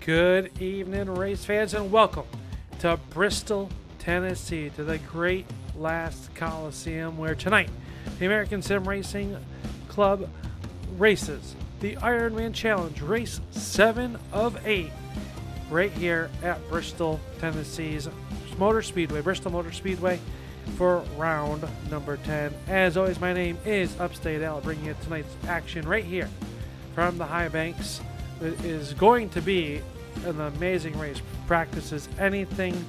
Good evening, race fans, and welcome to Bristol, Tennessee, to the Great Last Coliseum, where tonight the American Sim Racing Club races the Ironman Challenge, race 7 of 8, right here at Bristol, Tennessee's Bristol Motor Speedway, for round number 10. As always, my name is Upstate Al, bringing you tonight's action right here from the high banks. It is going to be an amazing race. Practices anything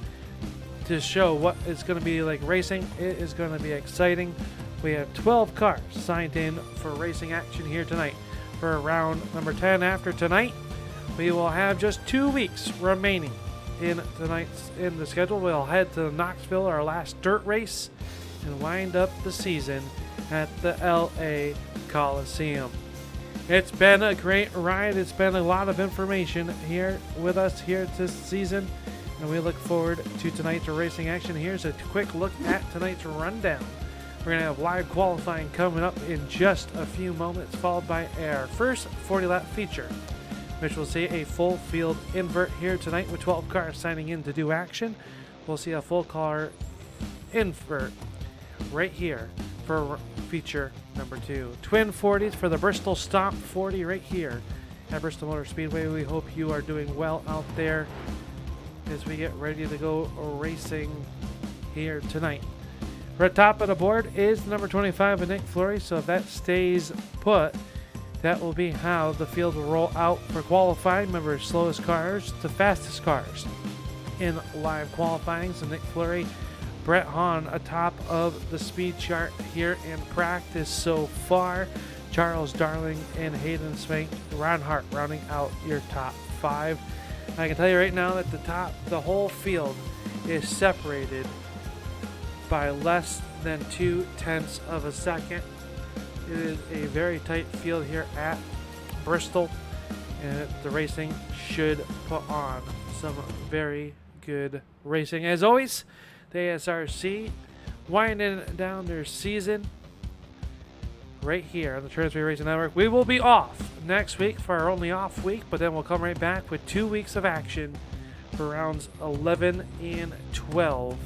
to show what it's going to be like racing. It is going to be exciting. We have 12 cars signed in for racing action here tonight for round number 10. After tonight, we will have just 2 weeks remaining in the schedule. We'll head to Knoxville, our last dirt race, and wind up the season at the LA Coliseum. It's been a great ride. It's been a lot of information here with us here this season, and we look forward to tonight's racing action. Here's a quick look at tonight's rundown. We're going to have live qualifying coming up in just a few moments, followed by our first 40-lap feature, which will see a full field invert here tonight with 12 cars signing in to do action. We'll see a full car invert right here for feature number 2. Twin 40s for the Bristol Stomp 40 right here at Bristol Motor Speedway. We hope you are doing well out there as we get ready to go racing here tonight. Right top of the board is the number 25 of Nick Fleury, so if that stays put, that will be how the field will roll out for qualifying. Remember, slowest cars to fastest cars in live qualifying. So Nick Fleury, Brett Hahne atop of the speed chart here in practice so far. Charles Darling and Hayden Swank, Ron Hart rounding out your top 5. I can tell you right now that the whole field is separated by less than 0.2 of a second. It is a very tight field here at Bristol, and the racing should put on some very good racing. As always, the ASRC winding down their season right here on the Transfer Racing Network. We will be off next week for our only off week, but then we'll come right back with 2 weeks of action for rounds 11 and 12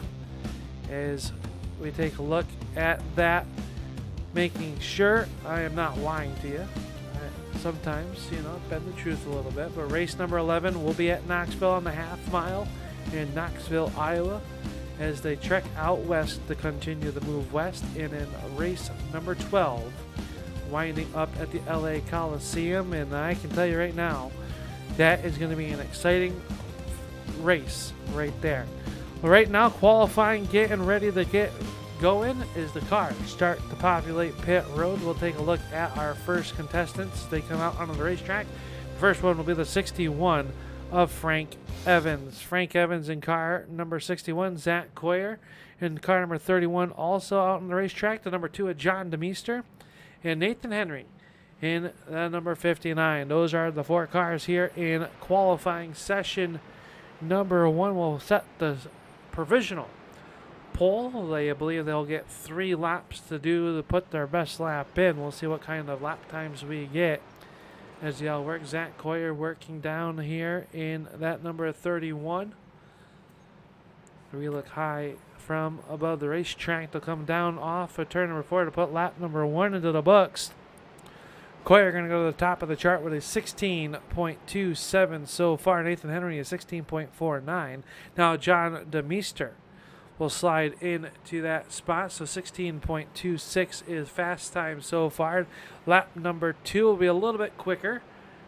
as we take a look at that, making sure I am not lying to you. Sometimes, bend the truth a little bit, but race number 11 will be at Knoxville on the half mile in Knoxville, Iowa, as they trek out west to continue the move west. And in race number 12, winding up at the LA Coliseum. And I can tell you right now, that is going to be an exciting race right there. Well, right now, qualifying, getting ready to get going as the cars start to populate pit road. We'll take a look at our first contestants. They come out onto the racetrack. The first one will be the 61 of Frank Evans. Frank Evans in car number 61, Zac Coyer. In car number 31, also out on the racetrack, the number 2 of John DeMeester. And Nathan Henry in number 59. Those are the 4 cars here in qualifying session number 1. We'll set the provisional pole. I believe they'll get 3 laps to put their best lap in. We'll see what kind of lap times we get as y'all work. Zac Coyer working down here in that number 31. We look high from above the racetrack. They'll come down off of turn number 4 to put lap number 1 into the books. Coyer going to go to the top of the chart with a 16.27 so far. Nathan Henry is 16.49. Now John DeMeester will slide into that spot. So 16.26 is fast time so far. Lap number 2 will be a little bit quicker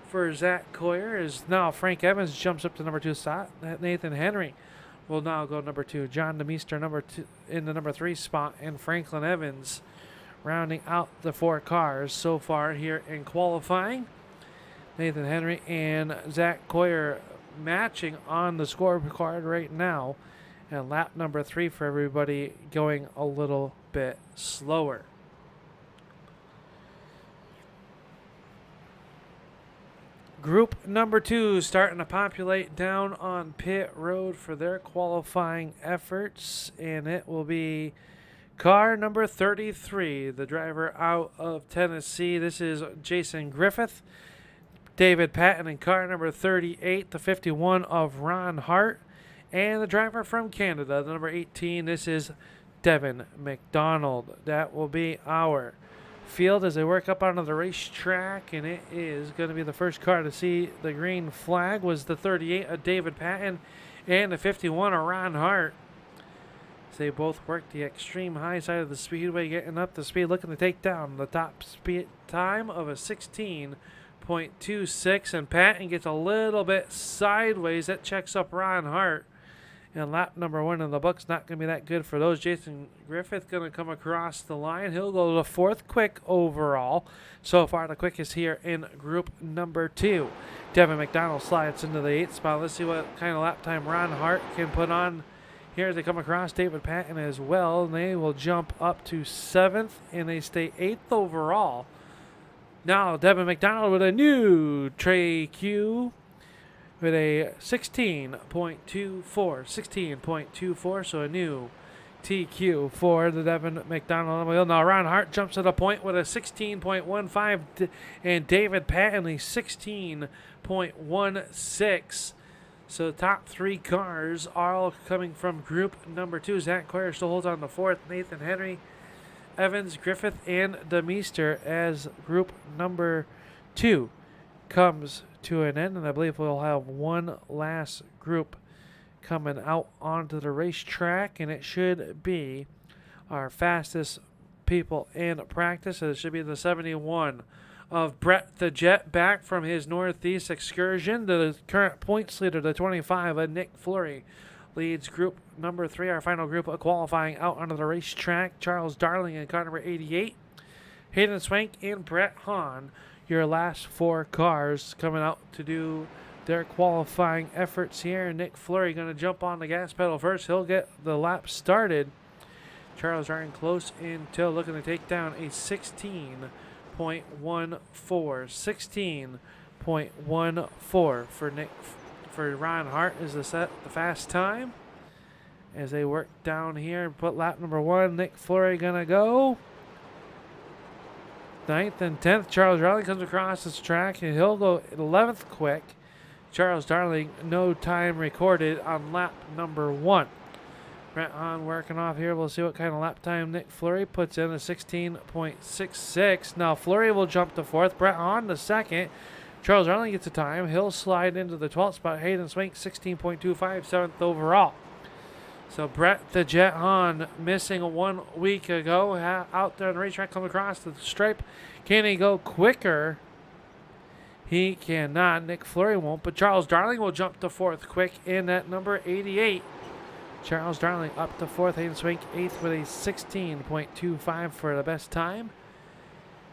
for Zac Coyer, as now Frank Evans jumps up to number 2 spot. Nathan Henry will now go number 2. John DeMeester number 2 in the number 3 spot, and Franklin Evans rounding out the 4 cars so far here in qualifying. Nathan Henry and Zac Coyer matching on the scorecard right now. And lap number 3 for everybody going a little bit slower. Group number 2 starting to populate down on pit road for their qualifying efforts. And it will be car number 33, the driver out of Tennessee. This is Jason Griffith. David Paton in car number 38, the 51 of Ron Hart. And the driver from Canada, the number 18, this is Devin McDonald. That will be our field as they work up onto the racetrack, and it is going to be the first car to see the green flag was the 38 of David Paton and the 51 of Ron Hart. They both worked the extreme high side of the speedway, getting up the speed, looking to take down the top speed time of a 16.26, and Patton gets a little bit sideways. That checks up Ron Hart. And lap number 1 in the book's not going to be that good for those. Jason Griffith going to come across the line. He'll go to the 4th quick overall. So far, the quickest here in group number 2. Devin McDonald slides into the 8th spot. Let's see what kind of lap time Ron Hart can put on here as they come across David Paton as well. And they will jump up to 7th, and they stay 8th overall. Now, Devin McDonald with a new Trey Q with a 16.24, so a new TQ for the Devin McDonald wheel. Now Ron Hart jumps to the point with a 16.15, and David Paton a 16.16. So the top 3 cars are all coming from group number 2. Zac Coyer still holds on to 4th. Nathan Henry, Evans, Griffith, and DeMeester as group number 2 comes to an end, and I believe we'll have one last group coming out onto the racetrack, and it should be our fastest people in practice. It should be the 71 of Brett the Jet back from his Northeast excursion. The current points leader, the 25 of Nick Fleury, leads group number 3, our final group of qualifying out onto the racetrack. Charles Darling in car number 88, Hayden Swank and Brett Hahne, your last 4 cars coming out to do their qualifying efforts here. Nick Fleury going to jump on the gas pedal first. He'll get the lap started. Charles Darling close in tow, looking to take down a 16.14. 16.14 for Ron Hart is the fast time. As they work down here and put lap number 1, Nick Fleury going to go 9th and 10th. Charles Darling comes across this track, and he'll go 11th quick. Charles Darling, no time recorded on lap number 1. Brett Hahne working off here. We'll see what kind of lap time Nick Fleury puts in, a 16.66. Now Fleury will jump to 4th. Brett Hahne to 2nd. Charles Darling gets a time. He'll slide into the 12th spot. Hayden Swank, 16.25, 7th overall. So Brett the Jet Hahne missing 1 week ago out there on the racetrack, come across the stripe. Can he go quicker? He cannot. Nick Fleury won't, but Charles Darling will jump to 4th quick in at number 88. Charles Darling up to 4th. Hayden Swank 8th with a 16.25 for the best time.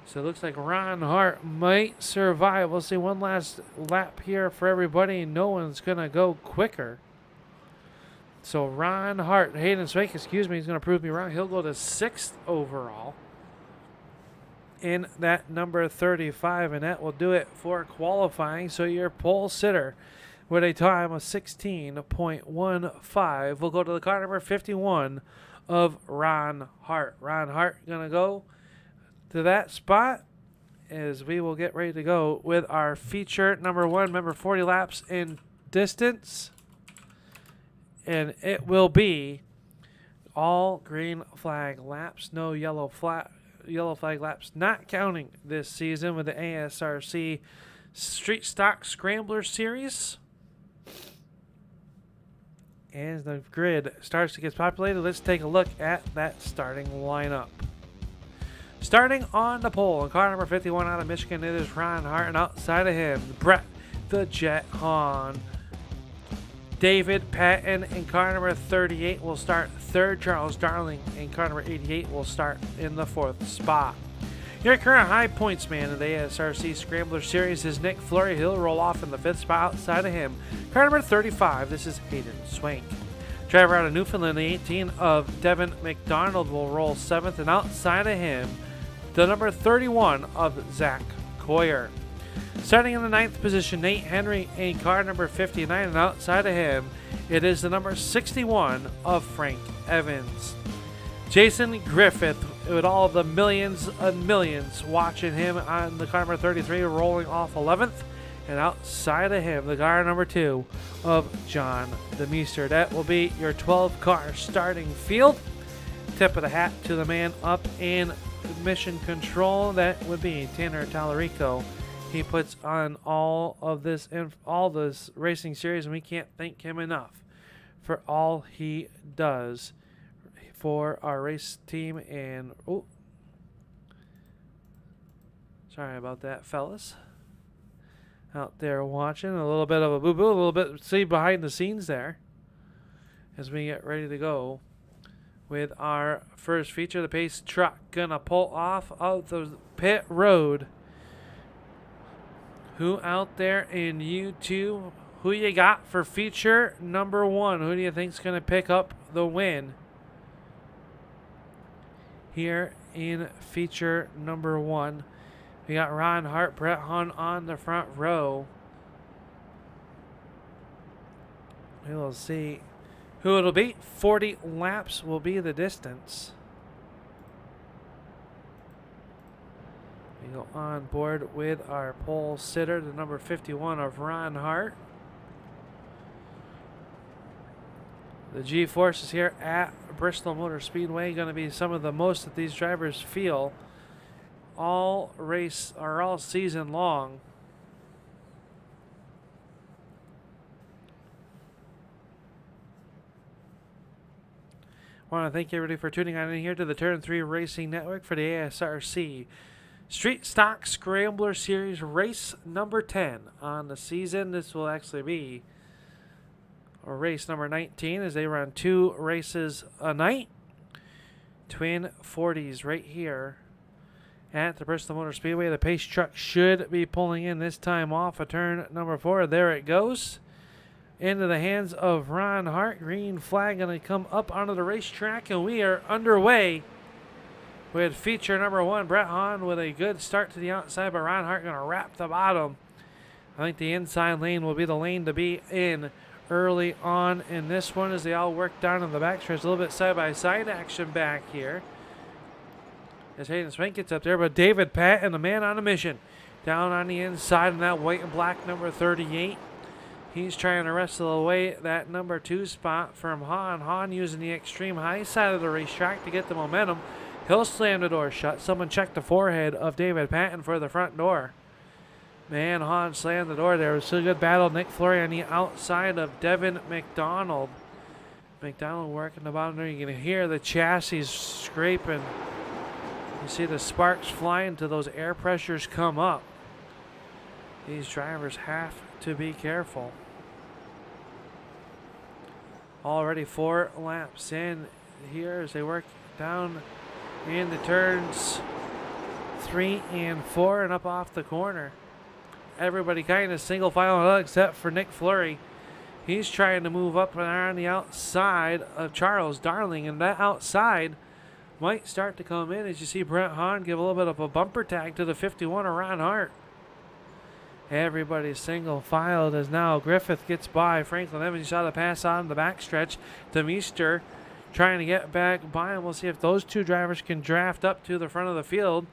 So it looks like Ron Hart might survive. We'll see one last lap here for everybody. No one's going to go quicker. So Ron Hart, Hayden Swank, he's going to prove me wrong. He'll go to 6th overall in that number 35, and that will do it for qualifying. So your pole sitter with a time of 16.15 will go to the car number 51 of Ron Hart. Ron Hart going to go to that spot as we will get ready to go with our feature number 1. Remember, 40 laps in distance. And it will be all green flag laps, no yellow flag laps, not counting this season with the ASRC Street Stock Scrambler Series. As the grid starts to get populated, let's take a look at that starting lineup. Starting on the pole, in car number 51 out of Michigan, it is Ron Hart, and outside of him, Brett the Jet Hahne. David Paton in car number 38 will start 3rd. Charles Darling in car number 88 will start in the 4th spot. Your current high points man in the ASRC Scrambler Series is Nick Fleury. He'll roll off in the 5th spot. Outside of him, car number 35, this is Hayden Swank. Driver out of Newfoundland, the 18 of Devin McDonald will roll 7th, and outside of him, the number 31 of Zac Coyer. Starting in the 9th position, Nate Henry in car number 59, and outside of him, it is the number 61 of Frank Evans. Jason Griffith, with all of the millions and millions watching him on the car number 33, rolling off 11th. And outside of him, the car number 2 of John DeMeester. That will be your 12-car starting field. Tip of the hat to the man up in mission control. That would be Tanner Tallarico. He puts on all this racing series, and we can't thank him enough for all he does for our race team. And sorry about that, fellas. Out there watching, a little bit of a boo-boo, a little bit see behind the scenes there as we get ready to go with our first feature. The pace truck gonna pull off of the pit road. Who out there in YouTube? Who you got for feature number 1? Who do you think's gonna pick up the win here in feature number 1? We got Ron Hart, Brett Hahne on the front row. We will see who it'll be. 40 laps will be the distance. We go on board with our pole sitter, the number 51 of Ron Hart. The G-forces here at Bristol Motor Speedway going to be some of the most that these drivers feel all season long. I want to thank everybody for tuning on in here to the Turn 3 Racing Network for the ASRC Street Stock Scrambler Series race number 10 on the season. This will actually be race number 19 as they run 2 races a night. Twin 40s right here at the Bristol Motor Speedway. The pace truck should be pulling in this time off of turn number 4. There it goes. Into the hands of Ron Hart. Green flag going to come up onto the racetrack, and we are underway with feature number 1. Brett Hahne with a good start to the outside, but Ron Hart going to wrap the bottom. I think the inside lane will be the lane to be in early on in this one as they all work down in the backstretch. A little bit side-by-side action back here as Hayden Swank gets up there, but David Paton, the man on a mission, down on the inside in that white and black number 38. He's trying to wrestle away that number 2 spot from Hahne. Hahne using the extreme high side of the racetrack to get the momentum. He'll slam the door shut. Someone check the forehead of David Paton for the front door. Man, Hahne slammed the door there. It was a good battle. Nick Fleury on the outside of Devin McDonald. McDonald working the bottom there. You can hear the chassis scraping. You see the sparks flying till those air pressures come up. These drivers have to be careful. Already 4 laps in here as they work down in the turns 3 and 4 and up off the corner. Everybody kind of single file except for Nick Fleury. He's trying to move up and on the outside of Charles Darling, and that outside might start to come in as you see Brett Hahne give a little bit of a bumper tag to the 51 of Ron Hart. Everybody's single filed as now Griffith gets by Franklin Evans. You saw the pass on the backstretch. DeMeester trying to get back by him. We'll see if those 2 drivers can draft up to the front of the field.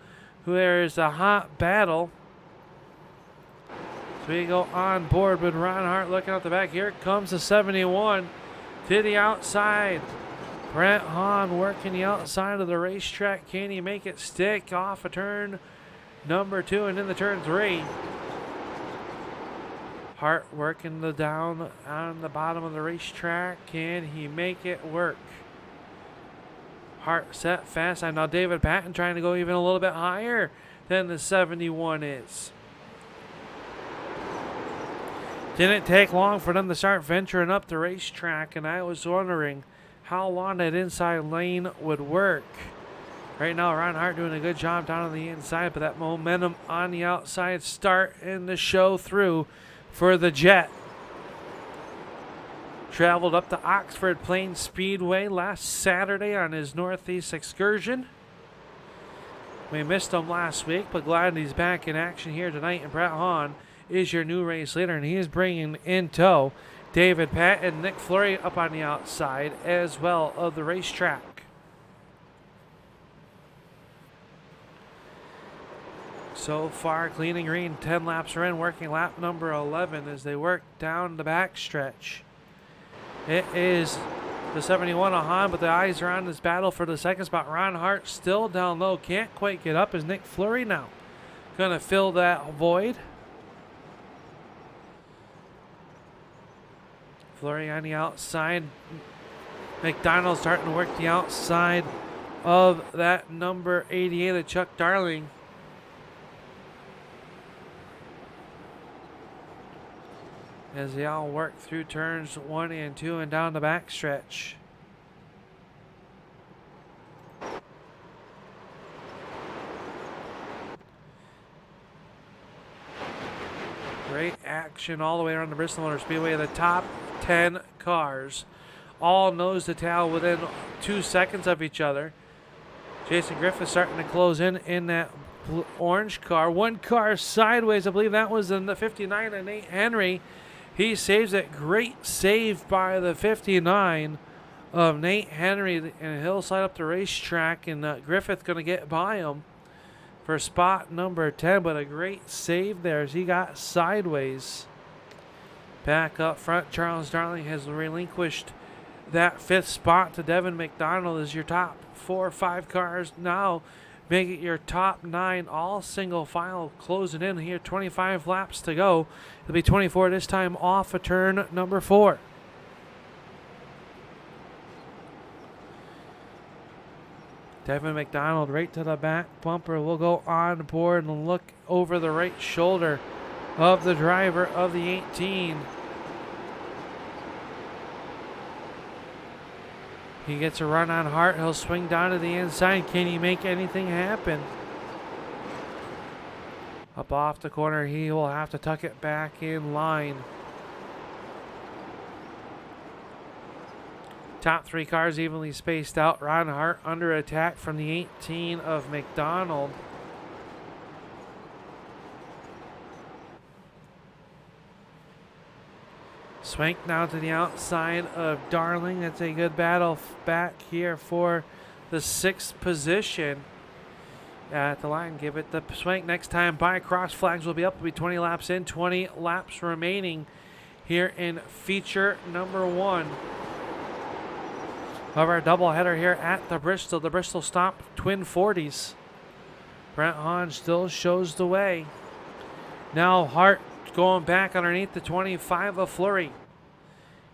There is a hot battle. So we go on board with Ron Hart looking out the back. Here comes the 71 to the outside. Brett Hahne working the outside of the racetrack. Can he make it stick off a turn number 2 and into turn 3? Hart working the down on the bottom of the racetrack. Can he make it work? Hart set fast. I know David Paton trying to go even a little bit higher than the 71 is. Didn't take long for them to start venturing up the racetrack, and I was wondering how long that inside lane would work. Right now, Ron Hart doing a good job down on the inside, but that momentum on the outside starting to show through for the Jet. Traveled up to Oxford Plains Speedway last Saturday on his Northeast excursion. We missed him last week, but glad he's back in action here tonight. And Brett Hahne is your new race leader, and he is bringing in tow David Paton and Nick Fleury up on the outside as well of the racetrack. So far, clean and green. 10 laps are in, working lap number 11 as they work down the back stretch. It is the 71 of Hahne, but the eyes are on this battle for the second spot. Ron Hart still down low, can't quite get up. Is Nick Fleury now going to fill that void? Fleury on the outside. McDonald starting to work the outside of that number 88 of Chuck Darling. As they all work through turns 1 and 2 and down the back stretch. Great action all the way around the Bristol Motor Speedway. The top 10 cars all nose to tail within 2 seconds of each other. Jason Griffith starting to close in that orange car. One car sideways, I believe that was in the 59 of Nate Henry. He saves it. Great save by the 59 of Nate Henry, and he'll slide up the racetrack, and Griffith going to get by him for spot number 10, but a great save there as he got sideways. Back up front, Charles Darling has relinquished that 5th spot to Devin McDonald as your top 4 or 5 cars now make it your top 9, all single file, closing in here. 25 laps to go. It'll be 24 this time off of turn number 4. Devin McDonald right to the back bumper. Will go on board and look over the right shoulder of the driver of the 18. He gets a run on Hart. He'll swing down to the inside. Can he make anything happen? Up off the corner, he will have to tuck it back in line. Top 3 cars evenly spaced out. Ron Hart under attack from the 18 of McDonald. Swank now to the outside of Darling. That's a good battle back here for the 6th position at the line. Give it to Swank next time by. Cross flags will be up. It'll be 20 laps in, 20 laps remaining here in feature number 1 of our doubleheader here at the Bristol Stomp Twin 40s. Brett Hahne still shows the way. Now Hart going back underneath the 25 of Fleury.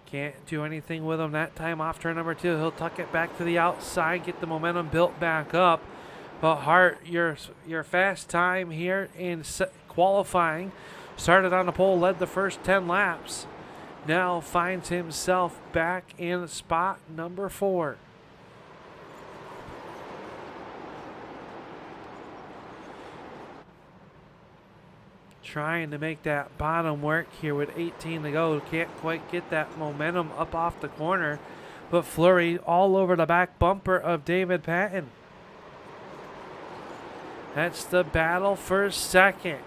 Can't do anything with him that time off turn number 2. He'll tuck it back to the outside, get the momentum built back up. But Hart, your fast time here in qualifying, started on the pole, led the first 10 laps. Now finds himself back in spot number 4. Trying to make that bottom work here with 18 to go. Can't quite get that momentum up off the corner. But Fleury all over the back bumper of David Paton. That's the battle for second.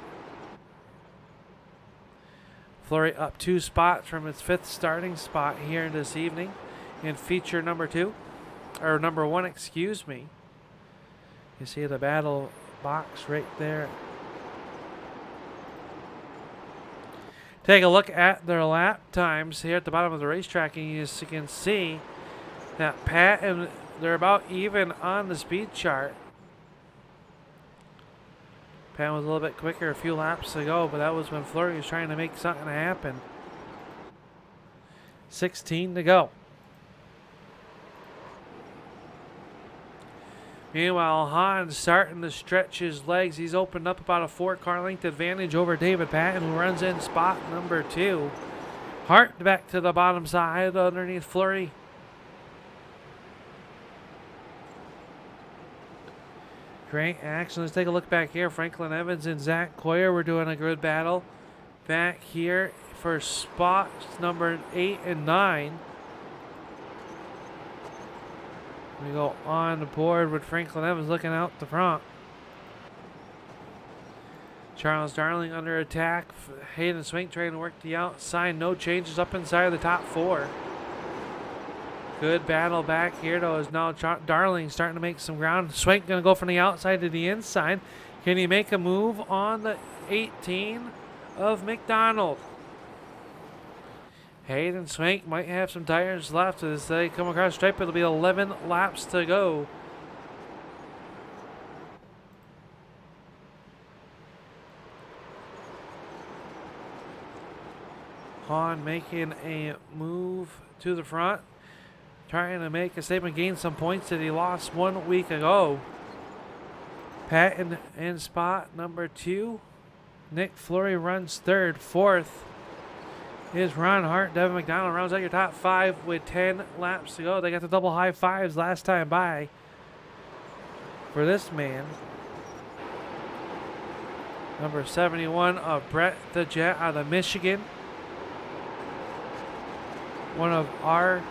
Fleury up 2 spots from its 5th starting spot here this evening in feature number 2. Or number 1, excuse me. You see the battle box right there. Take a look at their lap times here at the bottom of the racetrack, and you can see that Paton, they're about even on the speed chart. Paton was a little bit quicker a few laps ago, but that was when Fleury was trying to make something happen. 16 to go. Meanwhile, Hahne starting to stretch his legs. He's opened up about a 4-car length advantage over David Paton, who runs in spot number 2. Hart back to the bottom side underneath Fleury. Great action. Let's take a look back here. Franklin Evans and Zac Coyer were doing a good battle back here for spots number 8 and 9. We go on the board with Franklin Evans looking out the front. Charles Darling under attack. Hayden Swank trying to work the outside. No changes up inside the top 4. Good battle back here though, is now Darling starting to make some ground. Swank going to go from the outside to the inside. Can he make a move on the 18 of McDonald? Hayden Swank might have some tires left as they come across the stripe. It'll be 11 laps to go. Hahne making a move to the front, trying to make a statement, gain some points that he lost 1 week ago. Paton in spot number 2. Nick Fleury runs third. Fourth is Ron Hart. Devin McDonald rounds out your top 5 with 10 laps to go. They got the double high fives last time by for this man. Number 71 of Brett the Jet out of Michigan. One of our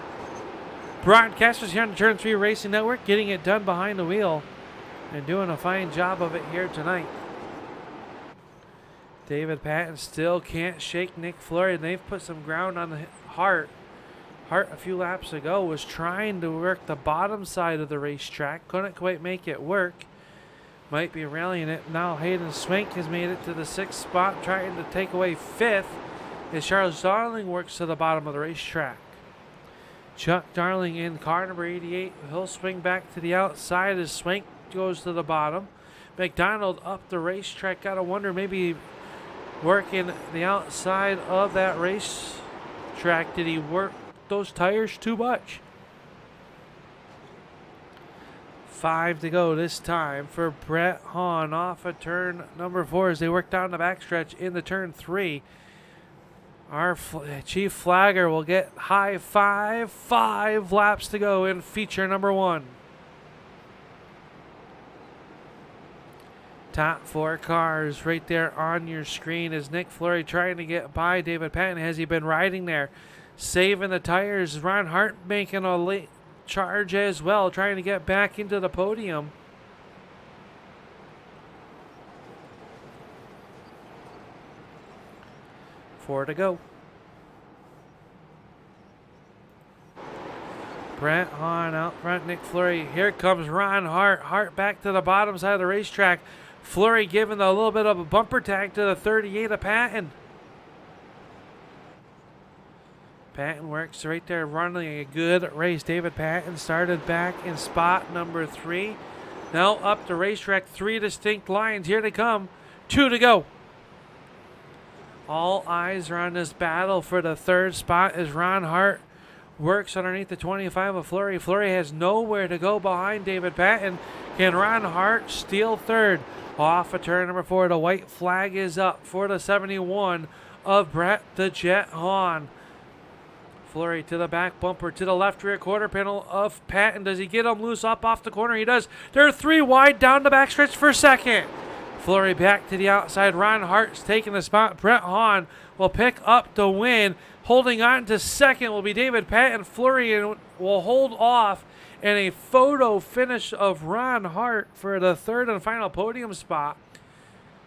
broadcasters here on the Turn 3 Racing Network, getting it done behind the wheel and doing a fine job of it here tonight. David Paton still can't shake Nick Fleury. They've put some ground on the Hart. Hart a few laps ago was trying to work the bottom side of the racetrack. Couldn't quite make it work. Might be rallying it. Now Hayden Swank has made it to the 6th spot, trying to take away 5th. As Charles Darling works to the bottom of the racetrack. Chuck Darling in car number 88. He'll swing back to the outside as Swank goes to the bottom. McDonald up the racetrack. Gotta wonder, maybe working the outside of that racetrack. Did he work those tires too much? 5 to go this time for Brett Hahne off of turn number 4 as they work down the backstretch into turn 3. Our chief flagger will get high 5. 5 laps to go in feature number 1. Top 4 cars right there on your screen as Nick Fleury trying to get by David Paton. Has he been riding there? Saving the tires. Ron Hart making a late charge as well, trying to get back into the podium. Four to go. Brett Hahne out front, Nick Fleury. Here comes Ron Hart. Hart back to the bottom side of the racetrack. Fleury giving a little bit of a bumper tag to the 38 of Paton. Paton works right there, running a good race. David Paton started back in spot number 3. Now up the racetrack, 3 distinct lines. Here they come. 2 to go. All eyes are on this battle for the 3rd spot as Ron Hart works underneath the 25 of Fleury. Fleury has nowhere to go behind David Paton. Can Ron Hart steal 3rd? Off of turn number 4, the white flag is up for the 71 of Brett the Jet Hahne. Fleury to the back bumper, to the left rear quarter panel of Paton. Does he get him loose up off the corner? He does. They're 3 wide down the backstretch for 2nd. Fleury back to the outside. Ron Hart's taking the spot. Brett Hahne will pick up the win. Holding on to 2nd will be David Paton. Fleury will hold off in a photo finish of Ron Hart for the 3rd and final podium spot.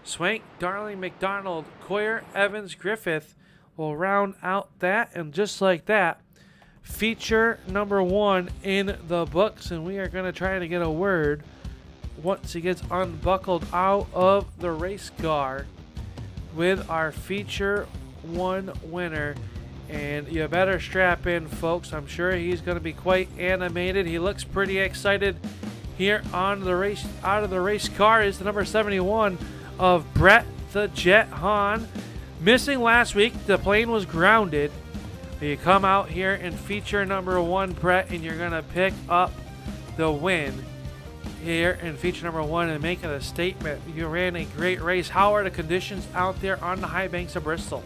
Swank, Darling, McDonald, Coyer, Evans, Griffith will round out that. And just like that, feature number 1 in the books. And we are going to try to get a word once he gets unbuckled out of the race car with our feature 1 winner. And you better strap in, folks. I'm sure he's going to be quite animated. He looks pretty excited here on the race. Out of the race car is the number 71 of Brett the Jet Hahne. Missing last week, the plane was grounded. You come out here in feature number 1, Brett, and you're going to pick up the win here in feature number 1 and making a statement. You ran a great race. How are the conditions out there on the high banks of Bristol?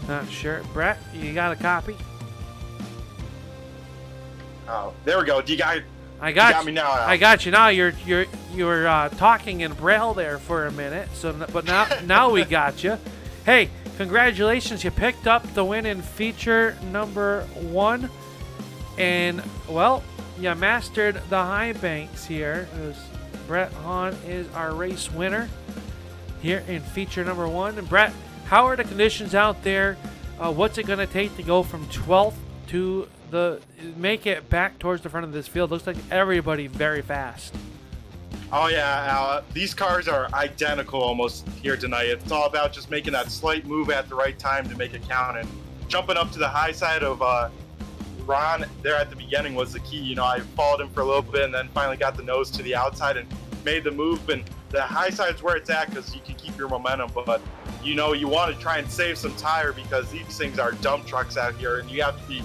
Not sure. Brett, you got a copy? Oh, there we go. You got me now. I got you now. You were talking in Braille there for a minute. But now we got you. Hey, congratulations! You picked up the win in feature number 1, and well, you mastered the high banks here. As Brett Hahne is our race winner here in feature number 1. And Brett, how are the conditions out there? What's it going to take to go from 12th to make it back towards the front of this field. Looks like everybody very fast. Oh yeah, Al, these cars are identical almost here tonight. It's all about just making that slight move at the right time to make it count. And jumping up to the high side of Ron there at the beginning was the key. You know, I followed him for a little bit and then finally got the nose to the outside and made the move. And the high side's where it's at because you can keep your momentum. But, you know, you want to try and save some tire because these things are dump trucks out here. And you have to be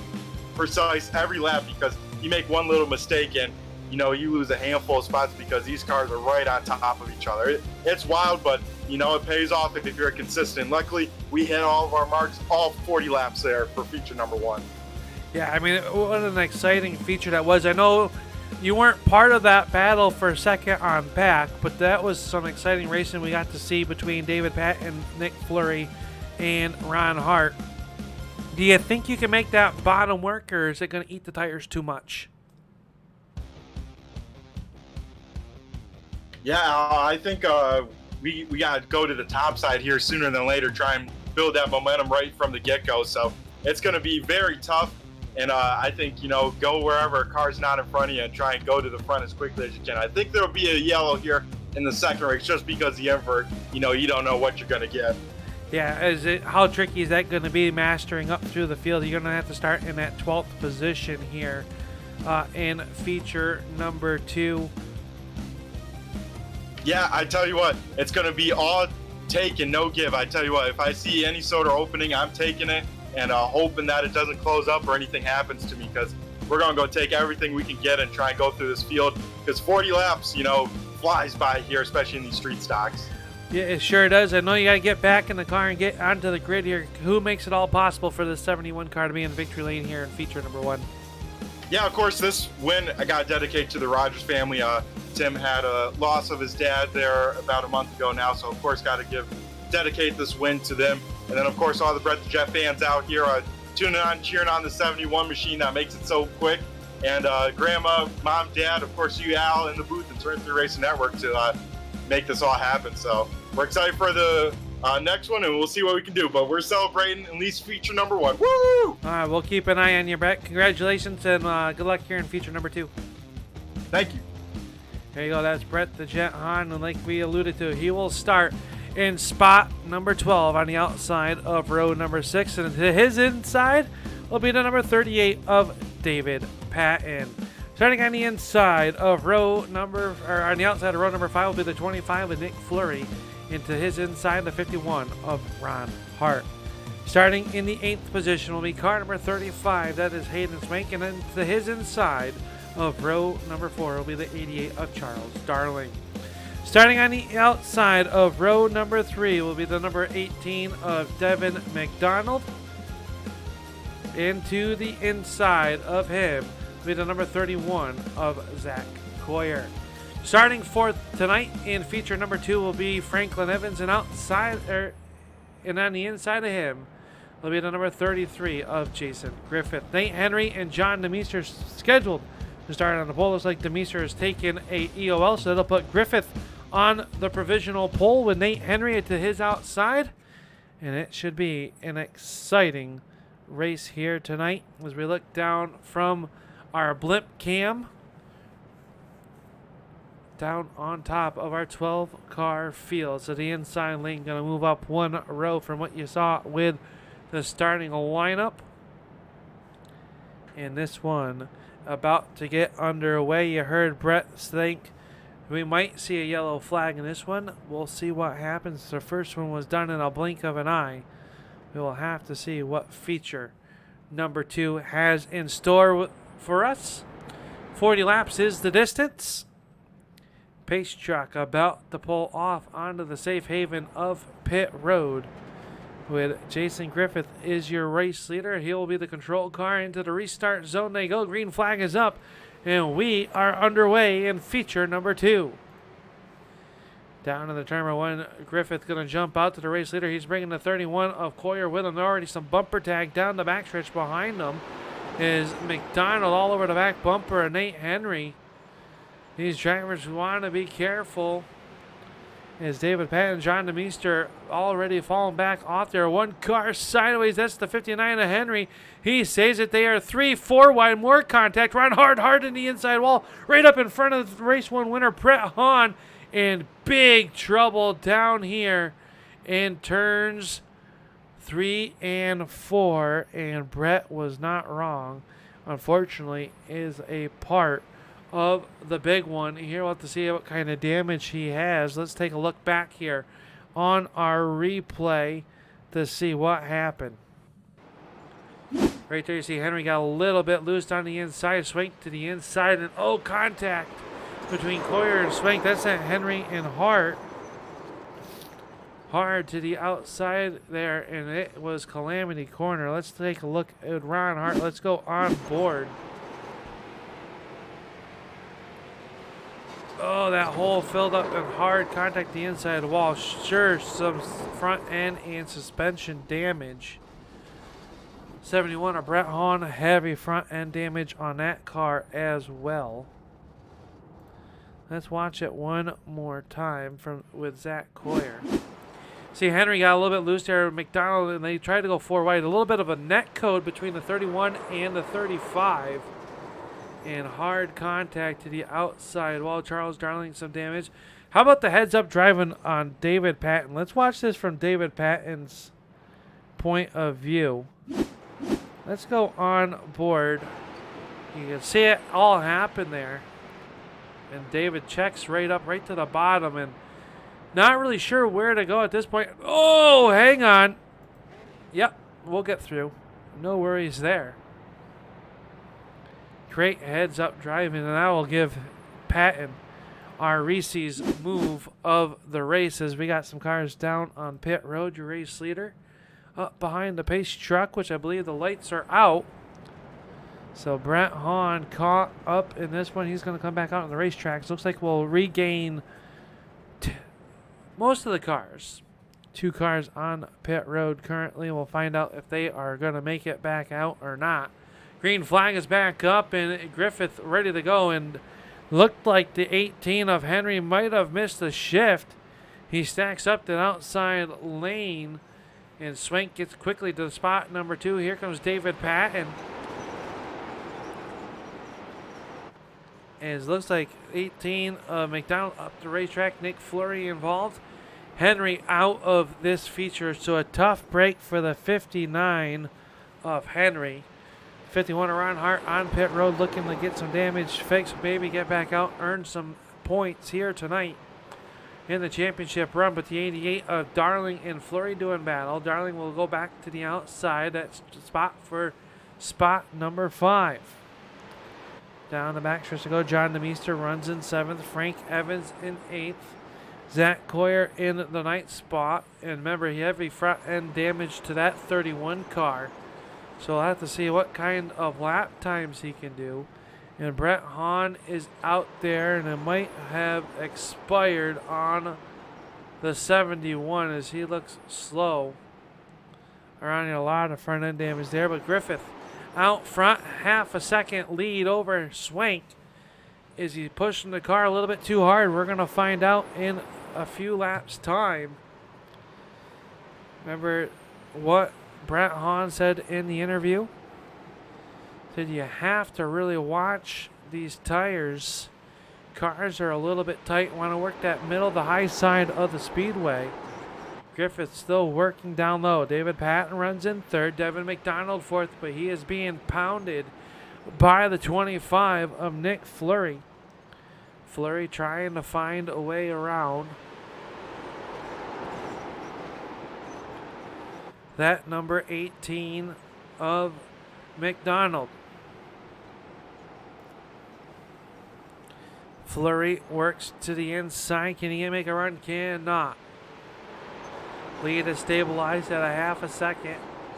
precise every lap because you make one little mistake and, you know, you lose a handful of spots because these cars are right on top of each other. It's wild, but, you know, it pays off if you're consistent. Luckily, we hit all of our marks, all 40 laps there for feature number 1. Yeah, I mean, what an exciting feature that was. I know you weren't part of that battle for second on back, but that was some exciting racing we got to see between David Paton, Nick Fleury, and Ron Hart. Do you think you can make that bottom work, or is it going to eat the tires too much? Yeah, I think we got to go to the top side here sooner than later, try and build that momentum right from the get-go. So it's going to be very tough. And I think, you know, go wherever a car's not in front of you and try and go to the front as quickly as you can. I think there'll be a yellow here in the second race just because the invert, you know, you don't know what you're going to get. Yeah, how tricky is that going to be mastering up through the field? You're going to have to start in that 12th position here in feature number 2. Yeah, I tell you what, it's going to be all take and no give. I tell you what, if I see any sort of opening, I'm taking it and hoping that it doesn't close up or anything happens to me because we're going to go take everything we can get and try and go through this field because 40 laps, you know, flies by here, especially in these street stocks. Yeah, it sure does. I know you got to get back in the car and get onto the grid here. Who makes it all possible for the 71 car to be in victory lane here in feature number 1? Yeah, of course, this win I got to dedicate to the Rogers family. Tim had a loss of his dad there about a month ago now, so of course got to dedicate this win to them. And then of course all the Brett the Jet fans out here tuning on, cheering on the 71 machine that makes it so quick. And Grandma, Mom, Dad, of course you, Al, in the booth and Turn 3 Racing Network to make this all happen. So we're excited for the next one, and we'll see what we can do. But we're celebrating at least feature number 1. Woo! All right, we'll keep an eye on you, Brett. Congratulations, and good luck here in feature number 2. Thank you. There you go. That's Brett the Jet Hahne, and like we alluded to, he will start in spot number 12 on the outside of row number 6, and to his inside will be the number 38 of David Paton. Starting on the inside of on the outside of row number 5 will be the 25 of Nick Fleury. Into his inside, the 51 of Ron Hart. Starting in the 8th position will be car number 35. That is Hayden Swank. And then to his inside of row number 4 will be the 88 of Charles Darling. Starting on the outside of row number 3 will be the number 18 of Devin McDonald. Into the inside of him will be the number 31 of Zac Coyer. Starting 4th tonight in feature number 2 will be Franklin Evans, and and on the inside of him will be the number 33 of Jason Griffith. Nate Henry and John DeMeester scheduled to start on the pole. Looks like DeMeester has taken a EOL, so that'll put Griffith on the provisional pole with Nate Henry to his outside, and it should be an exciting race here tonight as we look down from our blimp cam. Down on top of our 12-car field. So the inside lane going to move up 1 row from what you saw with the starting lineup. And this one about to get underway. You heard Brett think we might see a yellow flag in this one. We'll see what happens. The first one was done in a blink of an eye. We will have to see what feature number 2 has in store for us. 40 laps is the distance. Pace truck about to pull off onto the safe haven of pit road with Jason Griffith is your race leader. He will be the control car into the restart zone. They go. Green flag is up, and we are underway in feature number 2. Down in the turn 1, Griffith going to jump out to the race leader. He's bringing the 31 of Coyer with him. There already some bumper tag down the backstretch behind them is McDonald all over the back bumper and Nate Henry. These drivers want to be careful As David Paton and John DeMeester already falling back off there. One car sideways. That's the 59 of Henry. He saves it. They are 3-4 wide. More contact. Run hard in the inside wall. Right up in front of the race one winner, Brett Hahne. In big trouble down here in turns 3 and 4. And Brett was not wrong. Unfortunately, is a part of the big one. Here we'll have to see what kind of damage he has. Let's take a look back here on our replay to see what happened. Right there you see Henry got a little bit loose on the inside. Swank to the inside, and contact between Coyer and Swank. That's at Henry and Hart. Hard to the outside there, and it was Calamity Corner. Let's take a look at Ron Hart. Let's go on board. Oh, that hole filled up and hard contact the inside wall. Sure, some front end and suspension damage. 71 of Brett Hahne, heavy front end damage on that car as well. Let's watch it one more time with Zac Coyer. See, Henry got a little bit loose there with McDonald, and they tried to go 4 wide. A little bit of a net code between the 31 and the 35. And hard contact to the outside wall. Charles Darling, some damage. How about the heads-up driving on David Paton? Let's watch this from David Paton's point of view. Let's go on board. You can see it all happen there. And David checks right up, right to the bottom, and not really sure where to go at this point. Oh, hang on. Yep, we'll get through. No worries there. Great heads-up driving, and I will give Paton our Reese's move of the race as we got some cars down on pit road. Your race leader up behind the pace truck, which I believe the lights are out. So Brett Hahne caught up in this one. He's going to come back out on the racetrack. Looks like we'll regain most of the cars. 2 cars on pit road currently. We'll find out if they are going to make it back out or not. Green flag is back up, and Griffith ready to go, and looked like the 18 of Henry might have missed the shift. He stacks up the outside lane, and Swank gets quickly to the spot number 2. Here comes David Paton. And it looks like 18 of McDonald up the racetrack. Nick Fleury involved. Henry out of this feature, so a tough break for the 59 of Henry. 51 around Hart on pit road, looking to get some damage fixed. Baby, get back out, earn some points here tonight in the championship run. But the 88 of Darling and Fleury doing battle. Darling will go back to the outside. That's the spot for spot number 5. Down the back stretch to go. John DeMeester runs in 7th. Frank Evans in 8th. Zac Coyer in the 9th spot. And remember, heavy front end damage to that 31 car. So we'll have to see what kind of lap times he can do. And Brett Hahne is out there, and it might have expired on the 71 as he looks slow. Around a lot of front end damage there, but Griffith out front, half a second lead over Swank. Is he pushing the car a little bit too hard? We're going to find out in a few laps time. Remember what Brett Hahne said in the interview? Said you have to really watch these tires. Cars are a little bit tight. Want to work that middle, the high side of the speedway. Griffith still working down low. David Paton runs in 3rd. Devin McDonald 4th, but he is being pounded by the 25 of Nick Fleury. Fleury trying to find a way around that number 18 of McDonald. Fleury works to the inside. Can he make a run? Cannot. Lead is stabilized at a half a second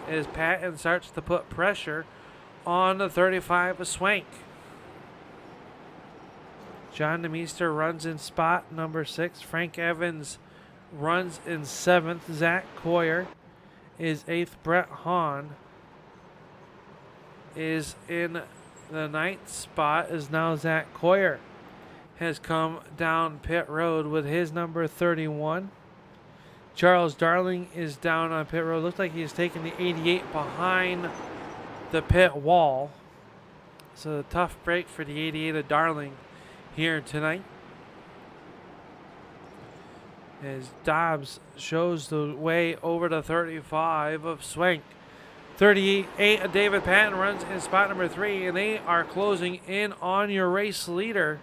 as Paton starts to put pressure on the 35 of Swank. John DeMeester runs in spot number 6. Frank Evans runs in 7th. Zac Coyer is 8th. Brett Hahne is in the 9th spot, is now Zac Coyer. has come down pit road with his number 31. Charles Darling is down on pit road. Looks like he's taking the 88 behind the pit wall. So a tough break for the 88 of Darling here tonight. As Dobbs shows the way over to 35 of Swank. 38 of David Paton runs in spot number 3, and they are closing in on your race leader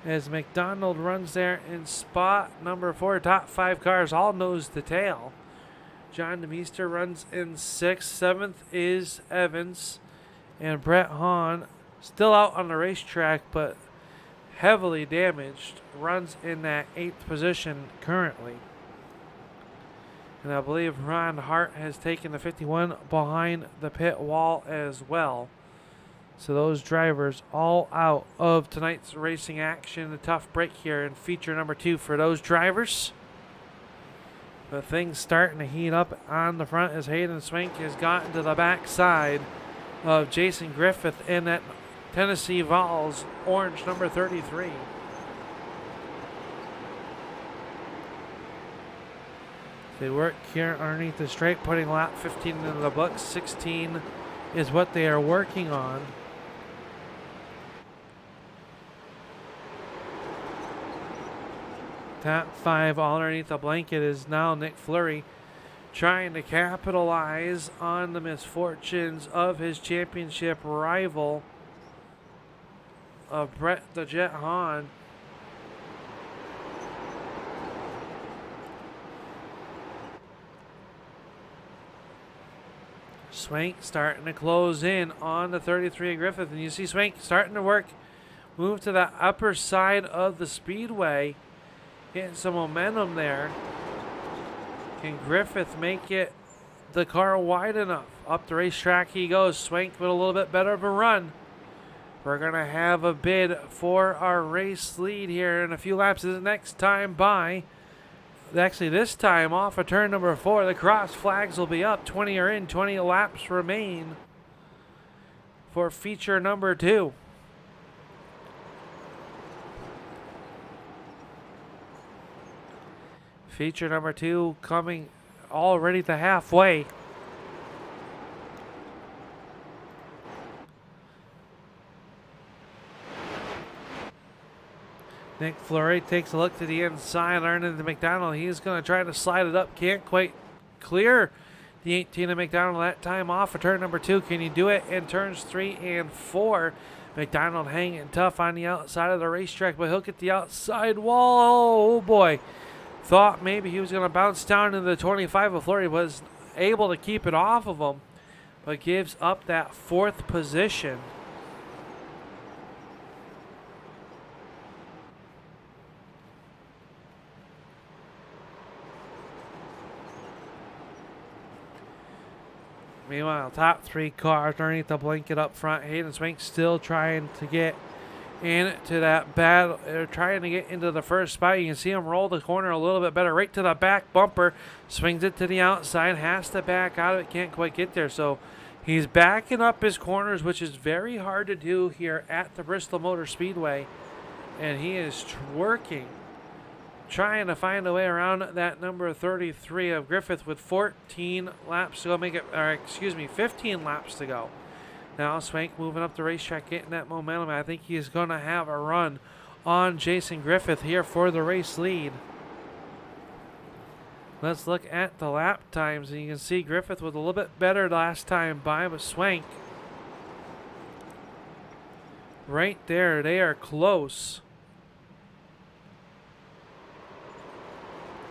as McDonald runs there in spot number 4. Top 5 cars all nose to tail. John DeMeester runs in 6th. 7th is Evans. And Brett Hahne, still out on the racetrack, but heavily damaged, runs in that 8th position currently. And I believe Ron Hart has taken the 51 behind the pit wall as well. So those drivers all out of tonight's racing action. A tough break here in feature number 2 for those drivers. But things starting to heat up on the front as Hayden Swank has gotten to the backside of Jason Griffith in that Tennessee Vols orange number 33. They work here underneath the stripe, putting lap 15 into the books. 16 is what they are working on. Top 5 all underneath the blanket is now Nick Fleury, trying to capitalize on the misfortunes of his championship rival, of Brett the Jet Hahne. Swank starting to close in on the 33 of Griffith, and you see Swank starting to move to the upper side of the speedway, getting some momentum there. Can Griffith make it the car wide enough? Up the racetrack he goes. Swank with a little bit better of a run. We're going to have a bid for our race lead here in a few laps. This next time by. Actually, this time off of turn number 4. The cross flags will be up. 20 are in. 20 laps remain for feature number 2. Feature number 2 coming already to halfway. Nick Fleury takes a look to the inside, learning the McDonald. He's going to try to slide it up. Can't quite clear the 18 of McDonald that time off of turn number 2. Can he do it in turns 3 and 4? McDonald hanging tough on the outside of the racetrack, but he'll get the outside wall. Oh boy. Thought maybe he was going to bounce down into the 25 of Fleury, was able to keep it off of him, but gives up that 4th position. Meanwhile, top 3 cars underneath the blanket up front. Hayden Swank still trying to get into that battle. They're trying to get into the first spot. You can see him roll the corner a little bit better. Right to the back bumper. Swings it to the outside. Has to back out of it. Can't quite get there. So he's backing up his corners, which is very hard to do here at the Bristol Motor Speedway. And he is working, trying to find a way around that number 33 of Griffith with 14 laps to go. 15 laps to go. Now Swank moving up the racetrack, getting that momentum. I think he's going to have a run on Jason Griffith here for the race lead. Let's look at the lap times, and you can see Griffith was a little bit better last time by, but Swank right there, they are close.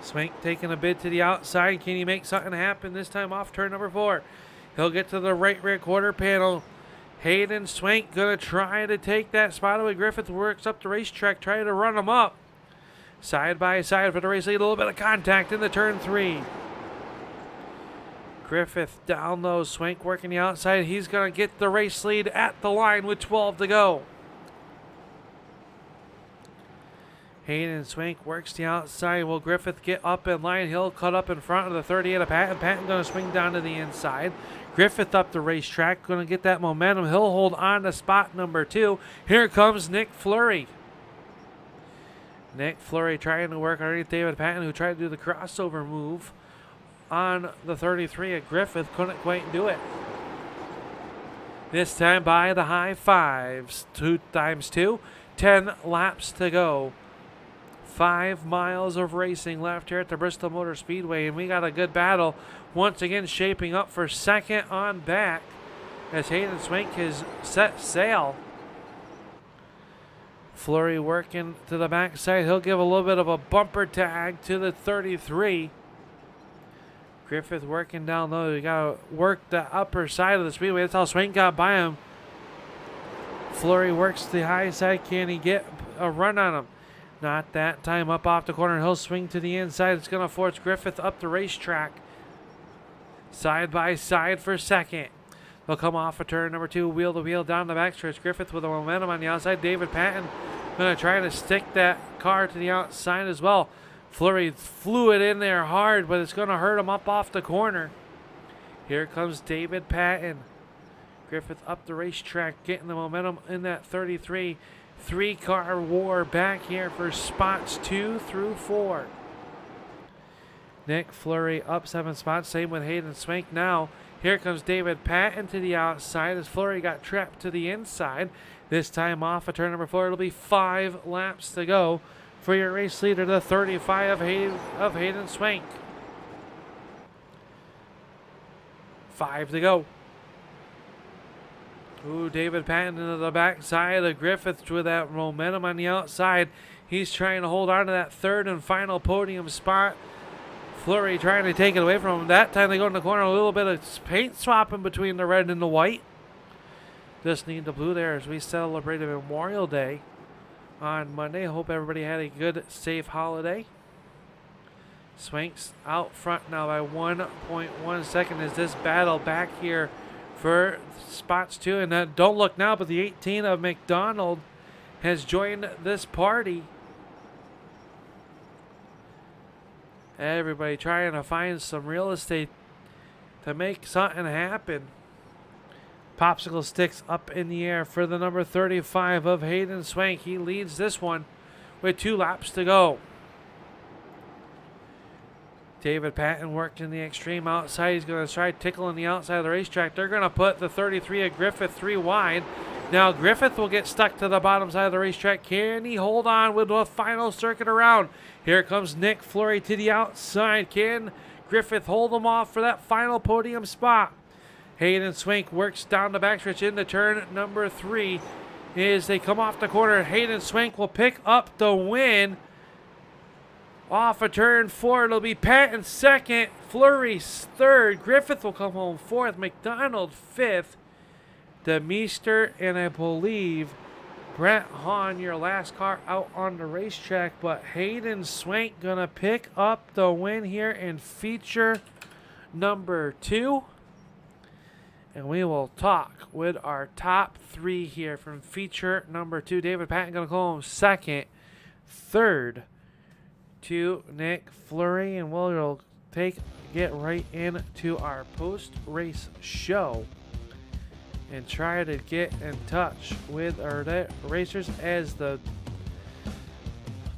Swank taking a bid to the outside. Can he make something happen this time off turn number 4? He'll get to the right rear quarter panel. Hayden Swank going to try to take that spot away. Griffith works up the racetrack, trying to run him up. Side by side for the race lead. A little bit of contact in the turn 3. Griffith down low. Swank working the outside. He's going to get the race lead at the line with 12 to go. Hayden Swank works the outside. Will Griffith get up in line? He'll cut up in front of the 38 of Paton. Paton going to swing down to the inside. Griffith up the racetrack, going to get that momentum. He'll hold on to spot number 2. Here comes Nick Fleury. Nick Fleury trying to work underneath David Paton, who tried to do the crossover move on the 33 at Griffith. Couldn't quite do it. This time by the high fives. 2 times 2. 10 laps to go. 5 miles of racing left here at the Bristol Motor Speedway, and we got a good battle once again shaping up for second on back as Hayden Swank has set sail. Fleury working to the backside. He'll give a little bit of a bumper tag to the 33. Griffith working down low. You got to work the upper side of the speedway. That's how Swank got by him. Fleury works the high side. Can he get a run on him? Not that time. Up off the corner. He'll swing to the inside. It's going to force Griffith up the racetrack. Side by side for second. They'll come off of turn number 2, wheel to wheel down the backstretch. Griffith with the momentum on the outside. David Paton going to try to stick that car to the outside as well. Fleury flew it in there hard, but it's going to hurt him up off the corner. Here comes David Paton. Griffith up the racetrack, getting the momentum in that 33. 3-car war back here for spots 2 through 4. Nick Fleury up 7 spots. Same with Hayden Swank now. Here comes David Paton to the outside as Fleury got trapped to the inside. This time off of turn number 4. It'll be 5 laps to go for your race leader, the 35 of Hayden Swank. 5 to go. Ooh, David Paton into the backside of Griffith with that momentum on the outside. He's trying to hold on to that third and final podium spot. Fleury trying to take it away from him. That time they go in the corner, a little bit of paint swapping between the red and the white. Just need the blue there as we celebrated Memorial Day on Monday. I hope everybody had a good, safe holiday. Swank's out front now by 1.1 second as this battle back here for spots 2. And don't look now, but the 18 of McDonald has joined this party. Everybody trying to find some real estate to make something happen. Popsicle sticks up in the air for the number 35 of Hayden Swank. He leads this one with 2 laps to go. David Paton worked in the extreme outside. He's going to try tickling the outside of the racetrack. They're going to put the 33 of Griffith 3 wide. Now Griffith will get stuck to the bottom side of the racetrack. Can he hold on with the final circuit around? Here comes Nick Fleury to the outside. Can Griffith hold him off for that final podium spot? Hayden Swank works down the backstretch into turn number 3. As they come off the corner, Hayden Swank will pick up the win. Off of turn 4, it'll be Paton second, Fleury third. Griffith will come home 4th, McDonald 5th. DeMeester and I believe Brett Hahne, your last car out on the racetrack, but Hayden Swank gonna pick up the win here in feature number 2. And we will talk with our top 3 here from feature number 2. David Paton gonna go home second, third to Nick Fleury, and we'll get right into our post-race show and try to get in touch with our racers as the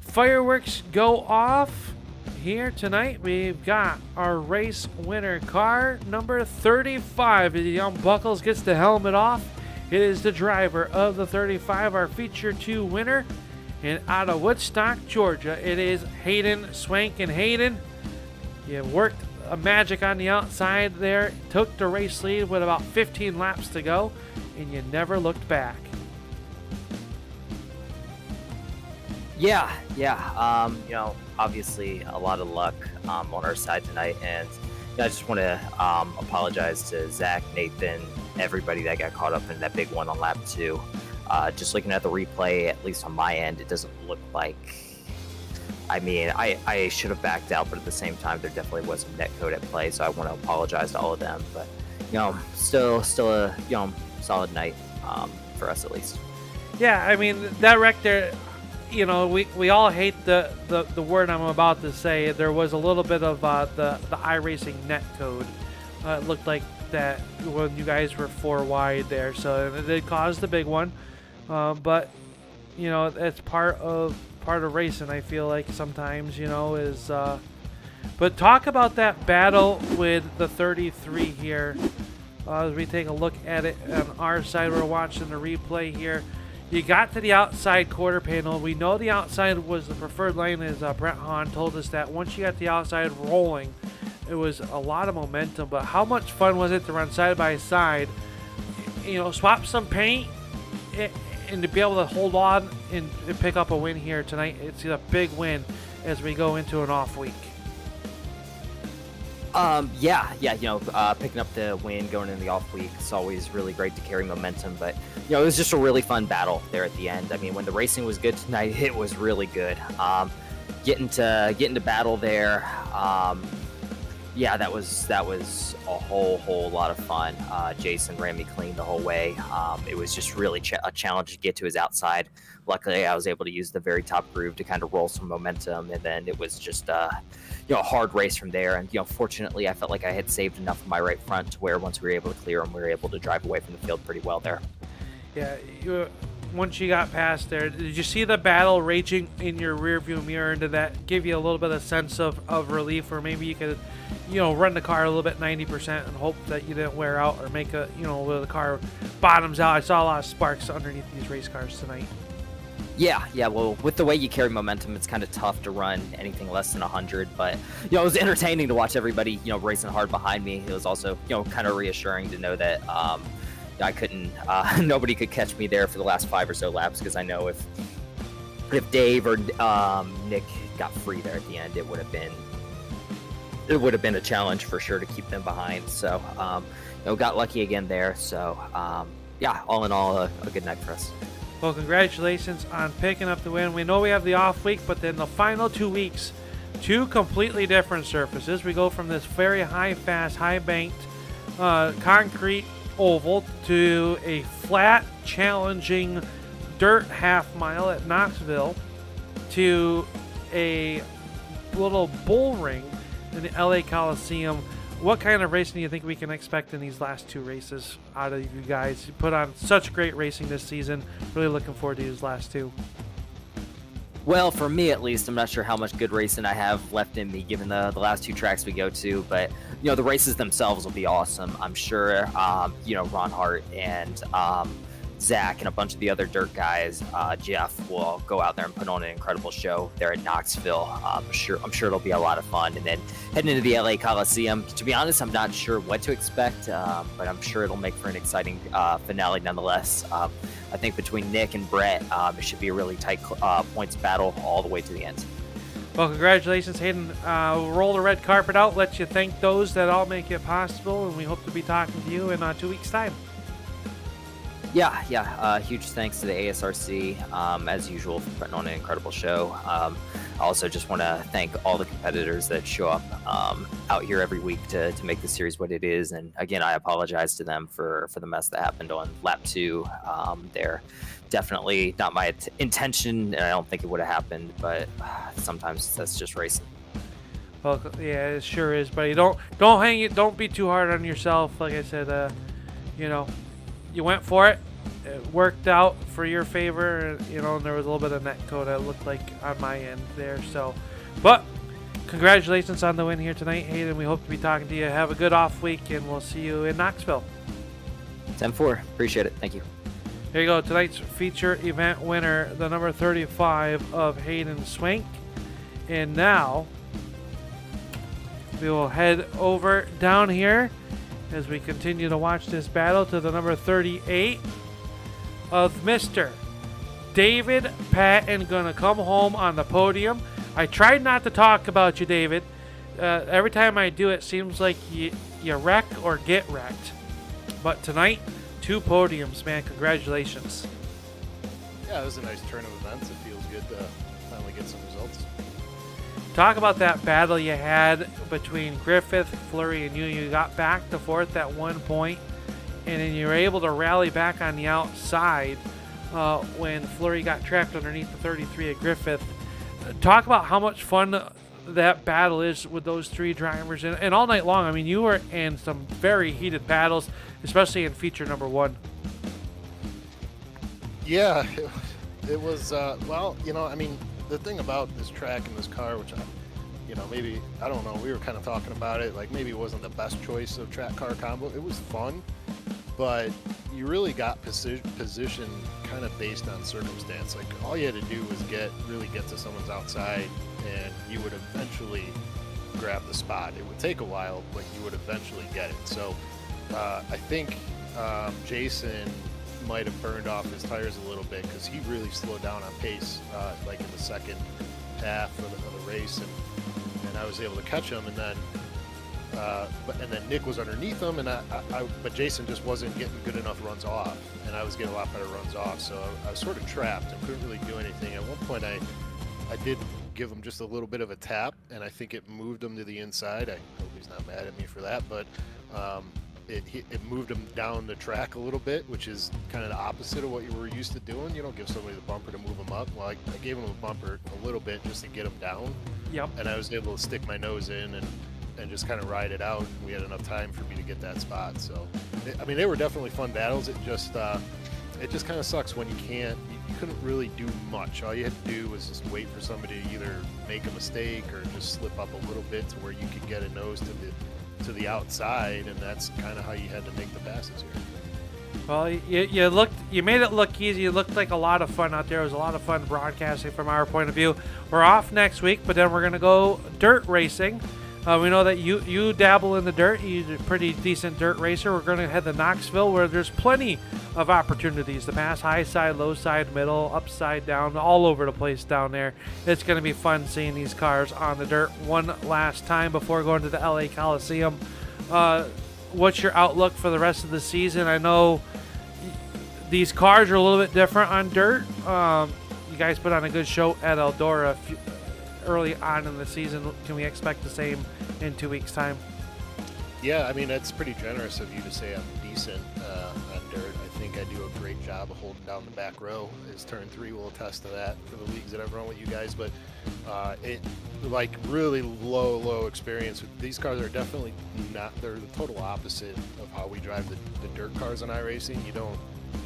fireworks go off here tonight. We've got our race winner car, number 35. As he unbuckles, gets the helmet off. It is the driver of the 35, our feature 2 winner. And out of Woodstock, Georgia, it is Hayden Swank. And Hayden, you worked a magic on the outside there, took the race lead with about 15 laps to go, and you never looked back. Yeah. Obviously a lot of luck on our side tonight, and I just want to apologize to Zach, Nathan, everybody that got caught up in that big one on lap 2. Just looking at the replay, at least on my end, it doesn't look like. I mean, I should have backed out, but at the same time, there definitely was a net code at play, so I want to apologize to all of them. But still a solid night for us at least. Yeah, I mean that wreck there. We all hate the word I'm about to say. There was a little bit of the iRacing net code. It looked like that when you guys were 4 wide there, so it did cause the big one. But it's part of racing. I feel like sometimes, is. But talk about that battle with the 33 here. As we take a look at it on our side, we're watching the replay here. You got to the outside quarter panel. We know the outside was the preferred lane, as Brett Hahne told us that once you got the outside rolling, it was a lot of momentum. But how much fun was it to run side by side, swap some paint, and to be able to hold on and pick up a win here tonight. It's a big win as we go into an off week. Picking up the win going into the off week, it's always really great to carry momentum, but it was just a really fun battle there at the end. I mean, when the racing was good tonight, it was really good. Getting to battle there, that was a whole lot of fun. Jason ran me clean the whole way. It was just really a challenge to get to his outside. Luckily, I was able to use the very top groove to kind of roll some momentum, and then it was just a hard race from there. And fortunately, I felt like I had saved enough of my right front to where once we were able to clear him, we were able to drive away from the field pretty well there. Yeah, once you got past there, did you see the battle raging in your rearview mirror? And did that give you a little bit of sense of relief, or maybe you could, run the car a little bit 90% and hope that you didn't wear out or make where the car bottoms out? I saw a lot of sparks underneath these race cars tonight. Yeah. Well, with the way you carry momentum, it's kind of tough to run anything less than 100. But it was entertaining to watch everybody racing hard behind me. It was also kind of reassuring to know that I couldn't. Nobody could catch me there for the last 5 or so laps, because I know if Dave or Nick got free there at the end, it would have been a challenge for sure to keep them behind. So got lucky again there. So all in all, a good night for us. Well, congratulations on picking up the win. We know we have the off week, but then the final 2 weeks, 2 completely different surfaces. We go from this very high-fast, high-banked concrete oval to a flat, challenging dirt half-mile at Knoxville to a little bull ring in the LA Coliseum. What kind of racing do you think we can expect in these last 2 races out of you guys? You put on such great racing this season. Really looking forward to these last 2. Well, for me at least, I'm not sure how much good racing I have left in me given the last 2 tracks we go to, but the races themselves will be awesome. I'm sure Ron Hart and Zach and a bunch of the other dirt guys, Jeff, will go out there and put on an incredible show there at Knoxville. I'm sure it'll be a lot of fun. And then heading into the LA Coliseum, to be honest, I'm not sure what to expect, but I'm sure it'll make for an exciting finale nonetheless. I think between Nick and Brett, it should be a really tight points battle all the way to the end. Well, congratulations, Hayden. We'll roll the red carpet out, let you thank those that all make it possible, and we hope to be talking to you in 2 weeks' time. Yeah. Huge thanks to the ASRC, as usual, for putting on an incredible show. I also just want to thank all the competitors that show up out here every week to make the series what it is. And again, I apologize to them for the mess that happened on lap 2. They're definitely not my intention, and I don't think it would have happened, but sometimes that's just racing. Well, yeah, it sure is. But you don't hang it. Don't be too hard on yourself. Like I said, you went for it. It worked out for your favor, and there was a little bit of net code that looked like on my end there. So, but congratulations on the win here tonight, Hayden. We hope to be talking to you. Have a good off week, and we'll see you in Knoxville. 10-4. Appreciate it. Thank you. Here you go. Tonight's feature event winner, the number 35 of Hayden Swank. And now we will head over down here as we continue to watch this battle to the number 38 of Mr. David Paton, going to come home on the podium. I tried not to talk about you, David. Every time I do, it seems like you wreck or get wrecked. But tonight, 2 podiums, man. Congratulations. Yeah, it was a nice turn of events. It feels good to finally get some results. Talk about that battle you had between Griffith, Fleury, and you. You got back to 4th at one point, and then you were able to rally back on the outside when Fleury got trapped underneath the 33 at Griffith. Talk about how much fun that battle is with those 3 drivers. And all night long, I mean, you were in some very heated battles, especially in feature number 1. Yeah, It was, well, I mean, the thing about this track and this car, which maybe, I don't know, we were kind of talking about it, like maybe it wasn't the best choice of track car combo. It was fun, but you really got position kind of based on circumstance. Like all you had to do was really get to someone's outside, and you would eventually grab the spot. It would take a while, but you would eventually get it. So I think Jason might have burned off his tires a little bit because he really slowed down on pace, like in the second half of the race, and I was able to catch him, and then Nick was underneath him, but Jason just wasn't getting good enough runs off, and I was getting a lot better runs off, so I was sort of trapped and couldn't really do anything. At one point, I did give him just a little bit of a tap, and I think it moved him to the inside. I hope he's not mad at me for that, but it moved him down the track a little bit, which is kind of the opposite of what you were used to doing. You don't give somebody the bumper to move him up. Well, I gave him a bumper a little bit just to get him down. Yep. And I was able to stick my nose in and just kind of ride it out. We had enough time for me to get that spot. So, I mean, they were definitely fun battles. It just kind of sucks when you couldn't really do much. All you had to do was just wait for somebody to either make a mistake or just slip up a little bit to where you could get a nose to the outside, and that's kind of how you had to make the passes here. Well, you made it look easy. It looked like a lot of fun out there. It was a lot of fun broadcasting from our point of view. We're off next week, but then we're going to go dirt racing. We know that you dabble in the dirt. You're a pretty decent dirt racer. We're going to head to Knoxville, where there's plenty of opportunities to pass high side, low side, middle, upside down, all over the place down there. It's going to be fun seeing these cars on the dirt one last time before going to the LA Coliseum. What's your outlook for the rest of the season? I know these cars are a little bit different on dirt. You guys put on a good show at Eldora early on in the season. Can we expect the same in 2 weeks' time? Yeah, I mean, that's pretty generous of you to say I'm decent on dirt. I think I do a great job of holding down the back row, as Turn 3 will attest to that for the leagues that I've run with you guys. But it, like, really low experience. These cars are definitely not, they're the total opposite of how we drive the dirt cars on iRacing. You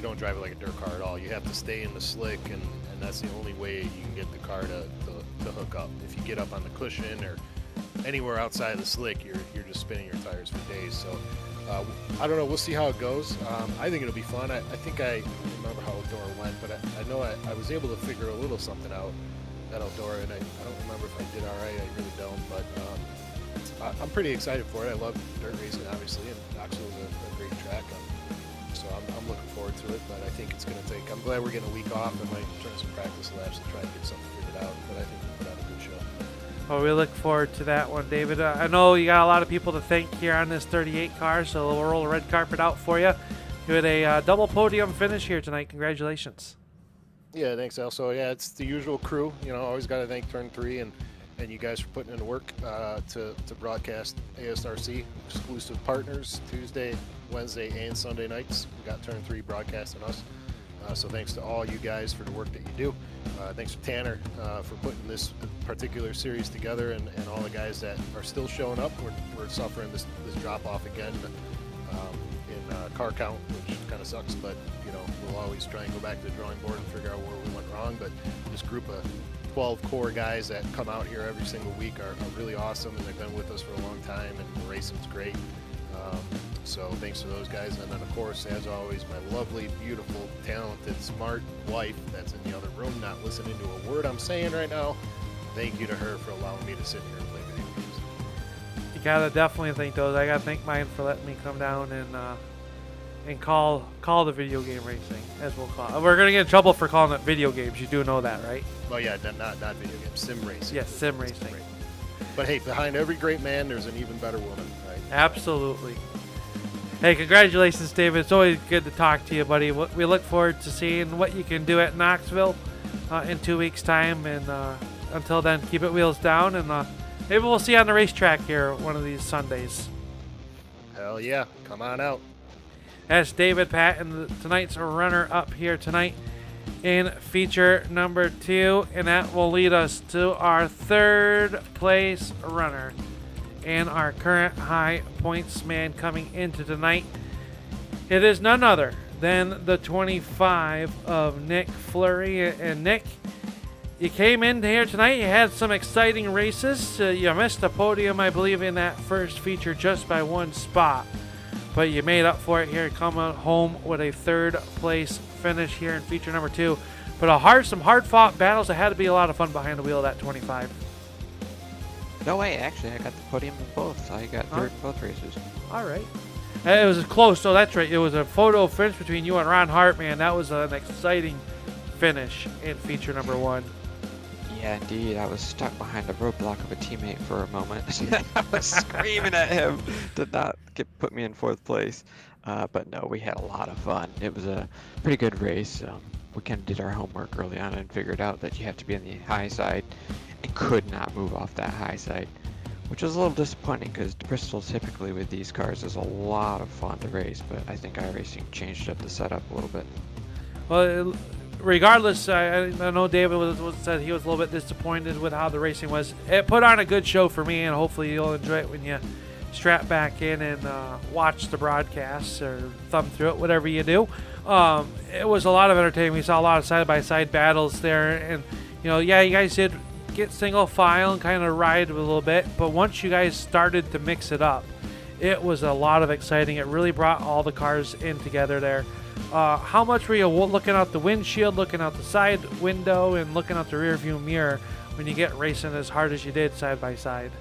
don't drive it like a dirt car at all. You have to stay in the slick, and that's the only way you can get the car to hook up. If you get up on the cushion or anywhere outside of the slick, you're just spinning your tires for days. So I don't know. We'll see how it goes. I think it'll be fun. I think I don't remember how Eldora went, but I know I was able to figure a little something out at Eldora, and I don't remember if I did all right. I really don't, but I'm pretty excited for it. I love dirt racing, obviously, and Knoxville's a great track. So I'm looking forward to it, but I think it's going to take. I'm glad we're getting a week off. I might turn some practice laps to try and get something figured out, but I think we'll put on a good show. Well, we look forward to that one, David. I know you got a lot of people to thank here on this 38 car, so we'll roll the red carpet out for you. You had a double podium finish here tonight. Congratulations. Yeah, thanks, Al. So, yeah, it's the usual crew. Always got to thank Turn 3 and you guys for putting in the work to broadcast ASRC exclusive partners Tuesday, Wednesday, and Sunday nights. We got Turn 3 broadcasting us. So thanks to all you guys for the work that you do. Thanks to Tanner for putting this particular series together, and all the guys that are still showing up. We're suffering this drop off again in car count, which kind of sucks, but we'll always try and go back to the drawing board and figure out where we went wrong. But this group of 12 core guys that come out here every single week are really awesome, and they've been with us for a long time, and the racing's great. So thanks to those guys. And then, of course, as always, my lovely, beautiful, talented, smart wife that's in the other room not listening to a word I'm saying right now. Thank you to her for allowing me to sit here and play video games. You gotta definitely thank those. I gotta thank mine for letting me come down and call the video game racing, as we'll call it. We're gonna get in trouble for calling it video games. You do know that, right? Oh yeah, not video games, sim racing. Yes, sim racing. But hey, behind every great man, there's an even better woman, right? Absolutely. Hey, congratulations, David. It's always good to talk to you, buddy. We look forward to seeing what you can do at Knoxville in 2 weeks' time. And until then, keep it wheels down. And maybe we'll see you on the racetrack here one of these Sundays. Hell yeah. Come on out. That's David Paton, tonight's runner-up here tonight in feature number 2. And that will lead us to our third place runner. And our current high points man coming into tonight. It is none other then the 25 of Nick Fleury. And Nick, you came in here tonight. You had some exciting races. You missed the podium, I believe, in that first feature just by one spot. But you made up for it here, coming home with a third place finish here in feature number 2. But some hard-fought battles. That had to be a lot of fun behind the wheel of that 25. No way, actually, I got the podium in both. I got third in both races. All right. It was close, so that's right. It was a photo finish between you and Ron Hart, man. That was an exciting finish in feature number 1. Yeah, indeed. I was stuck behind a roadblock of a teammate for a moment. I was screaming at him to not put me in 4th place. But no, we had a lot of fun. It was a pretty good race. We kind of did our homework early on and figured out that you have to be on the high side and could not move off that high side, which was a little disappointing because Bristol typically with these cars is a lot of fun to race, but I think iRacing changed up the setup a little bit. Well, regardless, I know David said he was a little bit disappointed with how the racing was. It put on a good show for me, and hopefully you'll enjoy it when you strap back in and watch the broadcasts or thumb through it, whatever you do. It was a lot of entertainment. We saw a lot of side-by-side battles there, and you guys did get single file and kind of ride a little bit, but once you guys started to mix it up, it was a lot of exciting. It really brought all the cars in together there. How much were you looking out the windshield, looking out the side window, and looking out the rear view mirror when you get racing as hard as you did side by side?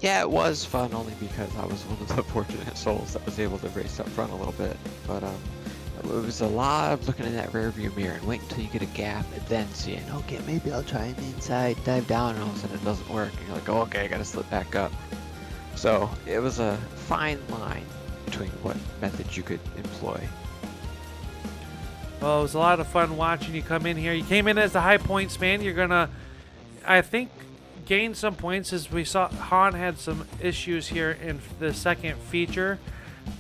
Yeah, it was fun only because I was one of the fortunate souls that was able to race up front a little bit. But it was a lot of looking in that rear view mirror and waiting until you get a gap and then seeing, okay, maybe I'll try the inside, dive down, and all of a sudden it doesn't work. And you're like, oh, okay, I gotta slip back up. So it was a fine line between what methods you could employ. Well, it was a lot of fun watching you come in here. You came in as the high points man. You're gonna, I think, gain some points as we saw Hahne had some issues here in the second feature,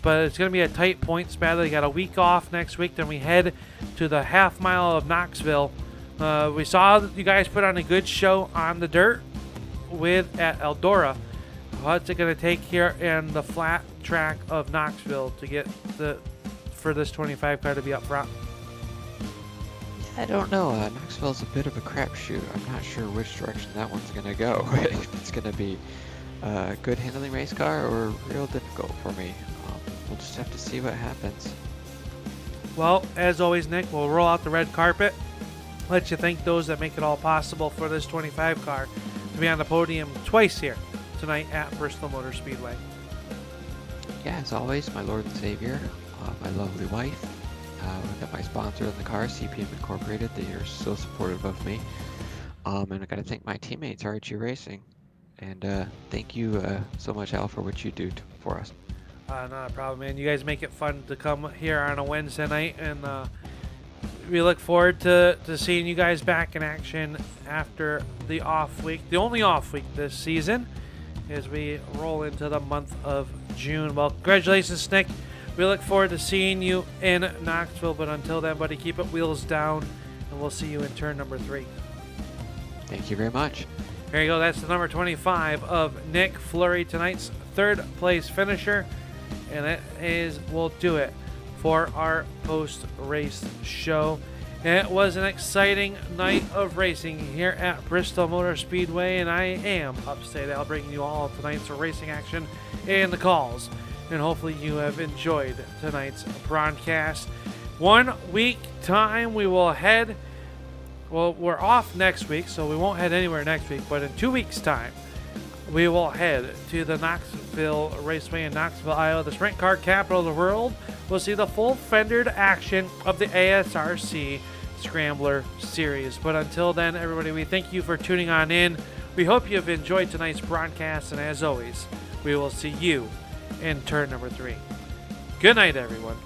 but it's going to be a tight points battle. You got a week off next week, then we head to the half mile of Knoxville. We saw you guys put on a good show on the dirt at Eldora. What's it going to take here in the flat track of Knoxville to get for this 25 car to be up front? I don't know. Knoxville's a bit of a crapshoot. I'm not sure which direction that one's going to go. If it's going to be a good handling race car or real difficult for me. We'll just have to see what happens. Well, as always, Nick, we'll roll out the red carpet. Let you thank those that make it all possible for this 25 car to be on the podium twice here tonight at Bristol Motor Speedway. Yeah, as always, my Lord and Savior, my lovely wife, got my sponsor in the car, CPM Incorporated. They are so supportive of me. And I got to thank my teammates, RG Racing. And thank you so much, Al, for what you do for us. Not a problem, man. You guys make it fun to come here on a Wednesday night, and we look forward to seeing you guys back in action after the off week, the only off week this season, as we roll into the month of June. Well, congratulations, Nick. We look forward to seeing you in Knoxville, but until then, buddy, keep it wheels down, and we'll see you in turn number 3. Thank you very much. There you go. That's the number 25 of Nick Fleury, tonight's third place finisher. And that will do it for our post-race show. It was an exciting night of racing here at Bristol Motor Speedway, and I am Upstate Al, bringing you all tonight's racing action and the calls. And hopefully you have enjoyed tonight's broadcast. 1 week time, we will head. Well, we're off next week, so we won't head anywhere next week. But in 2 weeks' time, we will head to the Knoxville Raceway in Knoxville, Iowa, the sprint car capital of the world. We'll see the full fendered action of the ASRC Scrambler Series. But until then, everybody, we thank you for tuning on in. We hope you have enjoyed tonight's broadcast, and as always, we will see you in turn number 3. Good night, everyone.